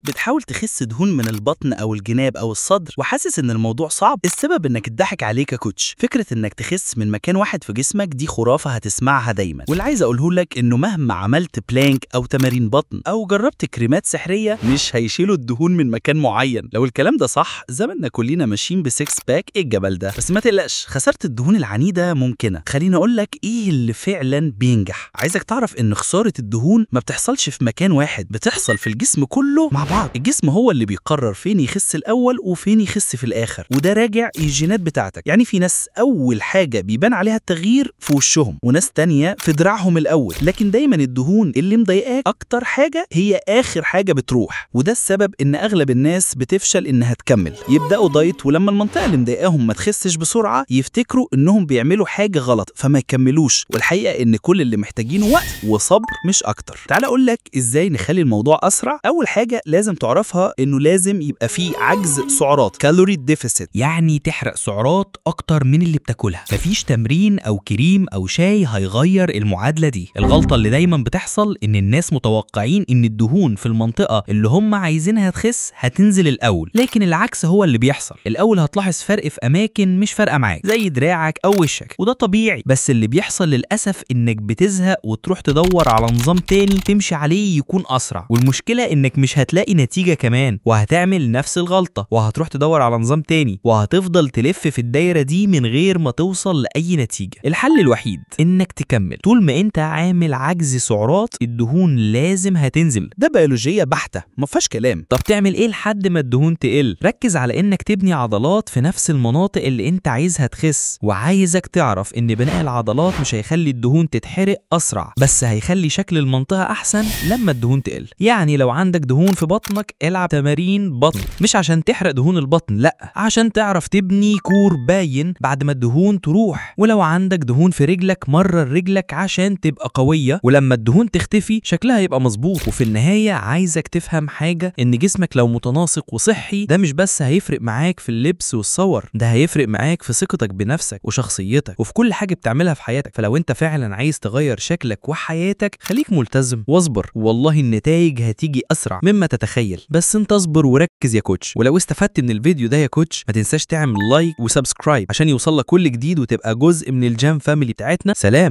بتحاول تخس دهون من البطن أو الجناب أو الصدر وحاسس إن الموضوع صعب؟ السبب إنك اتضحك عليك يا كوتش. فكرة إنك تخس من مكان واحد في جسمك دي خرافة هتسمعها دايما، واللي عايز أقوله لك إنه مهما عملت بلانك أو تمارين بطن أو جربت كريمات سحرية مش هيشيلوا الدهون من مكان معين. لو الكلام ده صح زماننا كلنا ماشيين بسكس باك. إيه الجبل ده؟ بس ما تقلقش، خسارة الدهون العنيدة ممكنة. خليني أقول لك إيه اللي فعلا بينجح. عايزك تعرف إن خسارة الدهون ما بتحصلش في مكان واحد، بتحصل في الجسم كله مع بعض. الجسم هو اللي بيقرر فين يخس الأول وفين يخس في الآخر، وده راجع الجينات بتاعتك. يعني في ناس أول حاجة بيبان عليها التغيير في وشهم، وناس تانية في دراعهم الأول، لكن دايما الدهون اللي مضايقاك أكتر حاجة هي آخر حاجة بتروح. وده السبب إن أغلب الناس بتفشل إنها تكمل. يبدأوا دايت ولما المنطقة اللي مضايقاهم ما تخسش بسرعة يفتكروا إنهم بيعملوا حاجة غلط فما يكملوش، والحقيقة إن كل اللي محتاجينه وقت وصبر مش أكتر. تعال أقول لك إزاي نخلي الموضوع أسرع. أول حاجة لازم تعرفها إنه لازم يبقى فيه عجز سعرات، كالوري ديفيسيت، يعني تحرق سعرات أكتر من اللي بتاكلها. مفيش تمرين أو كريم أو شاي هيغير المعادلة دي. الغلطة اللي دايما بتحصل إن الناس متوقعين إن الدهون في المنطقة اللي هم عايزينها تخس هتنزل الأول، لكن العكس هو اللي بيحصل. الأول هتلاحظ فرق في أماكن مش فارقة معاك زي دراعك أو وشك، وده طبيعي. بس اللي بيحصل للأسف إنك بتزهق وتروح تدور على نظام تاني تمشي عليه يكون أسرع، والمشكلة إنك مش هتلاقي نتيجة كمان، وهتعمل نفس الغلطة وهتروح تدور على نظام تاني، وهتفضل تلف في الدايرة دي من غير ما توصل لأي نتيجة. الحل الوحيد إنك تكمل. طول ما أنت عامل عجز سعرات الدهون لازم هتنزل، ده بيولوجية بحتة ما فيهاش كلام. طب تعمل إيه لحد ما الدهون تقل؟ ركز على إنك تبني عضلات في نفس المناطق اللي أنت عايزها تخس، وعايزك تعرف إن بناء العضلات مش هيخلي الدهون تتحرق أسرع، بس هيخلي شكل المنطقة أحسن لما الدهون تقل. يعني لو عندك دهون في بطنك العب تمارين بطن، مش عشان تحرق دهون البطن، لا، عشان تعرف تبني كور باين بعد ما الدهون تروح. ولو عندك دهون في رجلك مرر رجلك عشان تبقى قوية، ولما الدهون تختفي شكلها يبقى مظبوط. وفي النهاية عايزك تفهم حاجة، ان جسمك لو متناسق وصحي ده مش بس هيفرق معاك في اللبس والصور، ده هيفرق معاك في ثقتك بنفسك وشخصيتك وفي كل حاجة بتعملها في حياتك. فلو انت فعلا عايز تغير شكلك وحياتك خليك ملتزم واصبر، والله النتائج هتيجي اسرع مما تتخيل. بس انت اصبر وركز يا كوتش. ولو استفدت من الفيديو ده يا كوتش ما تنساش تعمل لايك وسبسكرايب عشان يوصلك كل جديد وتبقى جزء من الجام فاميلي بتاعتنا. سلام.